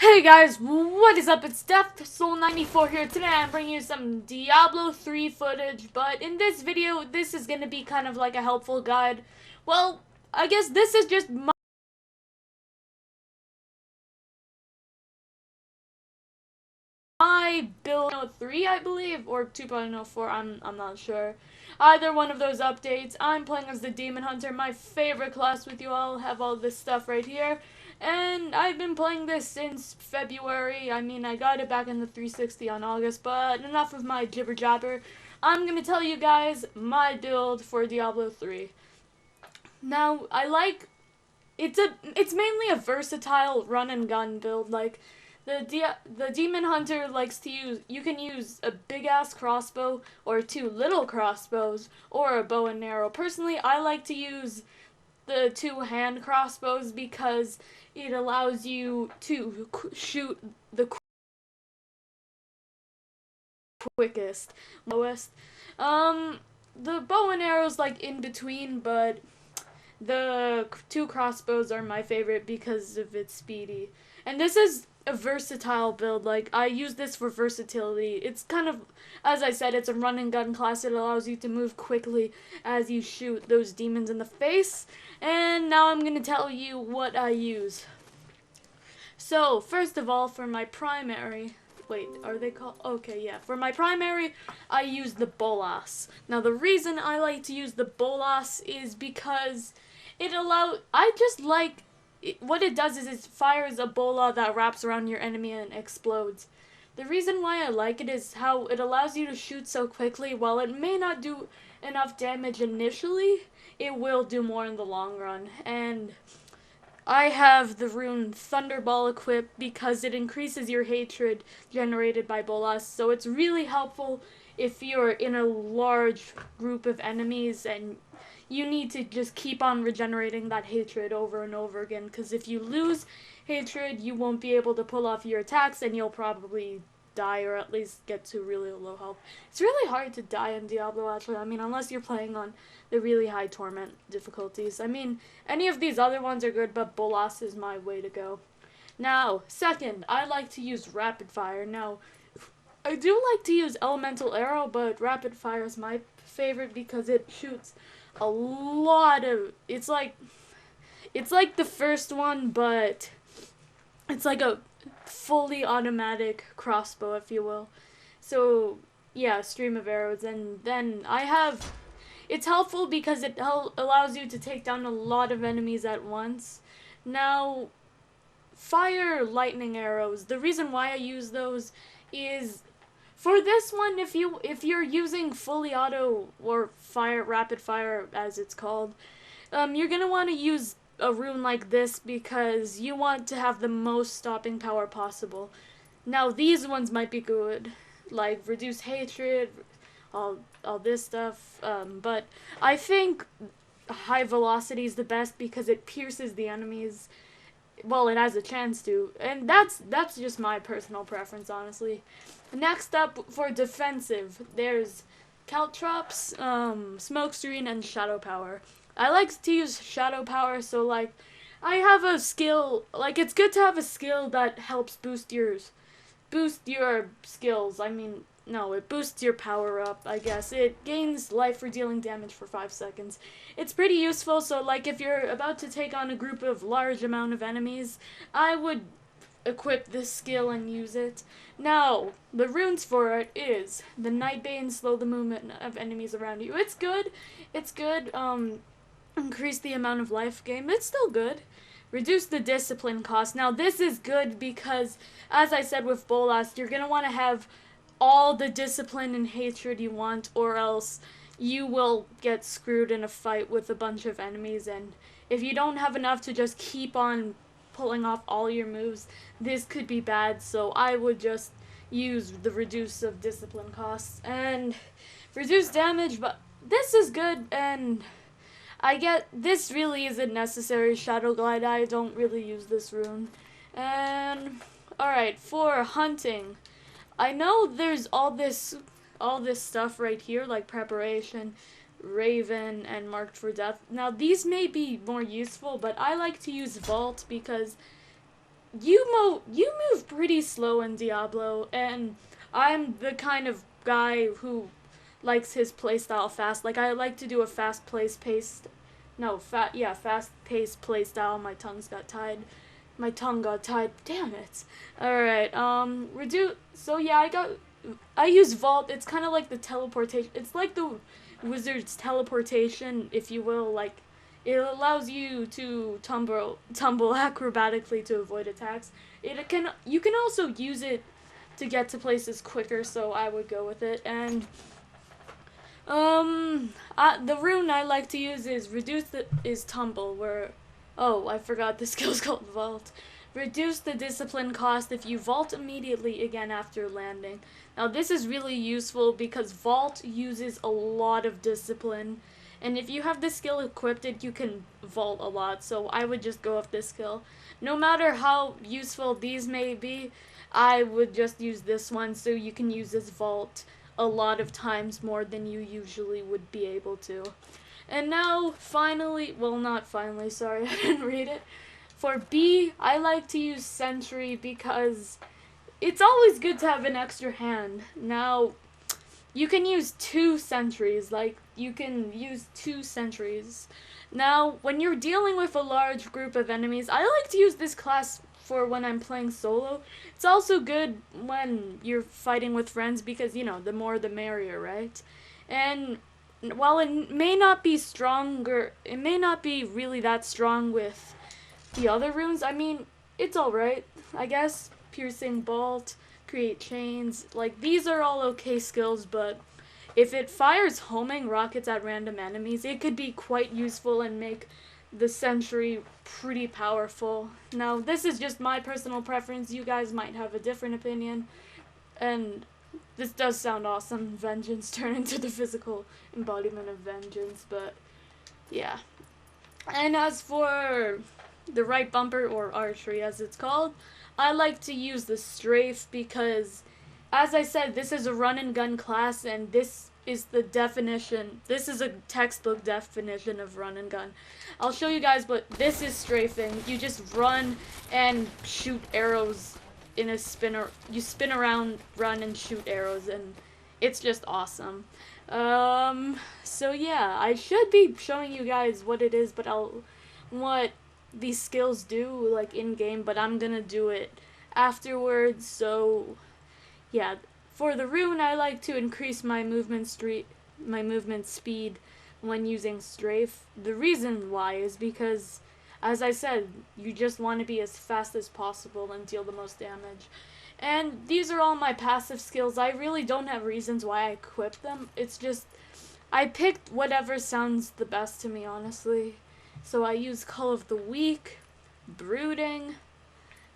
Hey guys, what is up? It's DeathSoul94 here. Today I'm bringing you some Diablo 3 footage, but in this video, this is going to be kind of like a helpful guide. Well, I guess this is just my build 3, I believe, or 2.04, I'm not sure. Either one of those updates. I'm playing as the Demon Hunter, my favorite class with you all. Have all this stuff right here. And I've been playing this since February. I mean, I got it back in the 360 on August, but enough of my jibber jabber. I'm gonna tell you guys my build for Diablo 3. Now, it's mainly a versatile run and gun build. Like the demon hunter likes to you can use a big ass crossbow or two little crossbows or a bow and arrow. Personally, I like to use the two hand crossbows because it allows you to shoot the quickest, lowest. The bow and arrow's like in between, but the two crossbows are my favorite because of its speedy. And this is a versatile build. Like, I use this for versatility. It's kind of, as I said, it's a run and gun class. It allows you to move quickly as you shoot those demons in the face. And now I'm going to tell you what I use. So, first of all, for my primary, wait, are they called? Okay, yeah. For my primary, I use the bolas. Now, the reason I like to use the bolas is because I just like, what it does is it fires a bola that wraps around your enemy and explodes. The reason why I like it is how it allows you to shoot so quickly. While it may not do enough damage initially, it will do more in the long run. And I have the rune Thunderball equipped because it increases your hatred generated by bolas, so it's really helpful if you're in a large group of enemies and you need to just keep on regenerating that hatred over and over again, because if you lose hatred, you won't be able to pull off your attacks and you'll probably die or at least get to really low health. It's really hard to die in Diablo, actually. I mean, unless you're playing on the really high torment difficulties. I mean, any of these other ones are good, but Bolas is my way to go. Now, second, I like to use rapid fire. Now, I do like to use elemental arrow, but rapid fire is my favorite because it shoots a lot of, it's like the first one, but it's like a fully automatic crossbow, if you will. So, yeah, stream of arrows. And then it's helpful because it allows you to take down a lot of enemies at once. Now, fire lightning arrows. The reason why I use those is for this one, if you're using fully auto or rapid fire as it's called, you're gonna want to use a rune like this because you want to have the most stopping power possible. Now these ones might be good, like reduce hatred, all this stuff. But I think high velocity is the best because it pierces the enemies. Well, it has a chance to, and that's just my personal preference, honestly. Next up for defensive, there's Caltrops, Smoke Screen, and Shadow Power. I like to use Shadow Power, so like I have a skill, like it's good to have a skill that helps boost your skills. I mean, no, it boosts your power up, I guess. It gains life for dealing damage for 5 seconds. It's pretty useful, so like if you're about to take on a group of large amount of enemies, I would equip this skill and use it. Now, the runes for it is the Nightbane, slow the movement of enemies around you. It's good. It's good. Increase the amount of life gain. It's still good. Reduce the discipline cost. Now, this is good because, as I said with Bolas, you're going to want to have all the discipline and hatred you want, or else you will get screwed in a fight with a bunch of enemies. And if you don't have enough to just keep on pulling off all your moves, this could be bad. So I would just use the reduce of discipline costs and reduce damage. But this is good, and I get this really isn't necessary. Shadow Glide, I don't really use this rune. And alright, for hunting, I know there's all this stuff right here, like preparation, Raven, and Marked for Death. Now these may be more useful, but I like to use Vault because you move pretty slow in Diablo, and I'm the kind of guy who likes his playstyle fast. Like I like to do a fast-paced, fast-paced playstyle. My tongue's got tied. My tongue got tied. Damn it. All right. Reduce. So yeah, I use Vault. It's kind of like the teleportation. It's like the wizard's teleportation, if you will. Like it allows you to tumble acrobatically to avoid attacks. You can also use it to get to places quicker, so I would go with it. And the rune I like to use is tumble, where I forgot the skill's called vault. Reduce the discipline cost if you vault immediately again after landing. Now this is really useful because vault uses a lot of discipline, and if you have this skill equipped, you can vault a lot, so I would just go with this skill. No matter how useful these may be, I would just use this one so you can use this vault a lot of times more than you usually would be able to. And now, finally, well, not finally, sorry, I didn't read it. For B, I like to use Sentry because it's always good to have an extra hand. Now, you can use two sentries, Now, when you're dealing with a large group of enemies, I like to use this class for when I'm playing solo. It's also good when you're fighting with friends because, the more the merrier, right? And while it may not be really that strong with the other runes, I mean, it's alright, I guess. Piercing Bolt, Create Chains, these are all okay skills, but if it fires homing rockets at random enemies, it could be quite useful and make the Sentry pretty powerful. Now, this is just my personal preference. You guys might have a different opinion, and this does sound awesome. Vengeance turn into the physical embodiment of vengeance, but yeah. And as for the right bumper, or archery as it's called, I like to use the strafe because, as I said, this is a run and gun class, and this is the definition. This is a textbook definition of run and gun. I'll show you guys, but this is strafing. You just run and shoot arrows in a spinner. You spin around, run, and shoot arrows, and it's just awesome. So yeah, I should be showing you guys what it is, but what these skills do, in game, but I'm gonna do it afterwards. So yeah, for the rune, I like to increase my movement speed when using strafe. The reason why is because, as I said, you just want to be as fast as possible and deal the most damage. And these are all my passive skills. I really don't have reasons why I equip them. It's just, I picked whatever sounds the best to me, honestly. So I use Call of the Weak, Brooding.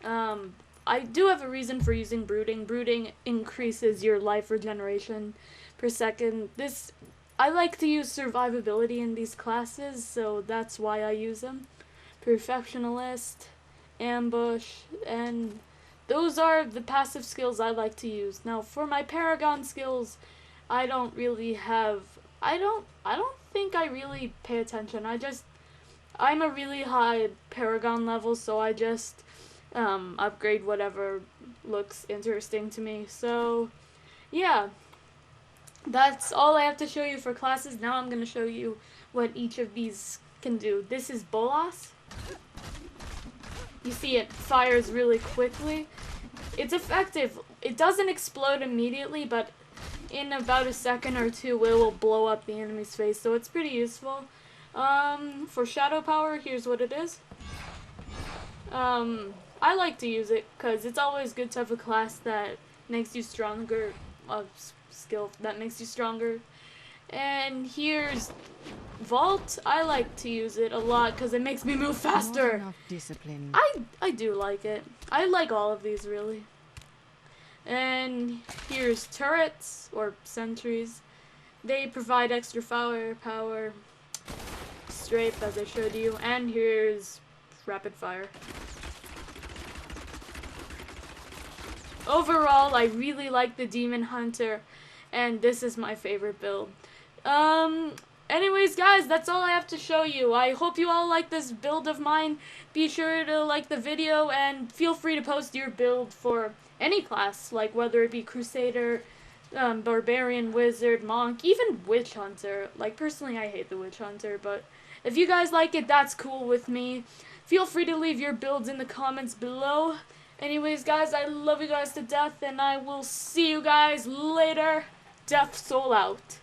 I do have a reason for using Brooding. Brooding increases your life regeneration per second. I like to use survivability in these classes, so that's why I use them. Perfectionist, Ambush, and those are the passive skills I like to use. Now, for my Paragon skills, I don't think I really pay attention. I'm a really high Paragon level, so I just upgrade whatever looks interesting to me. So, yeah. That's all I have to show you for classes. Now I'm going to show you what each of these can do. This is Bolas. You see it fires really quickly. It's effective. It doesn't explode immediately, but in about a second or two it will blow up the enemy's face, so it's pretty useful. For Shadow Power, here's what it is. I like to use it because it's always good to have a class that makes you stronger, skill that makes you stronger. And here's Vault. I like to use it a lot because it makes me move faster. I do like it. I like all of these, really. And here's Turrets, or Sentries. They provide extra firepower, strafe, as I showed you. And here's Rapid Fire. Overall, I really like the Demon Hunter, and this is my favorite build. anyways, guys, that's all I have to show you. I hope you all like this build of mine. Be sure to like the video and feel free to post your build for any class, like whether it be Crusader, Barbarian, Wizard, Monk, even Witch Hunter. Like, personally, I hate the Witch Hunter, but if you guys like it, that's cool with me. Feel free to leave your builds in the comments below. Anyways, guys, I love you guys to death, and I will see you guys later. Death Soul out.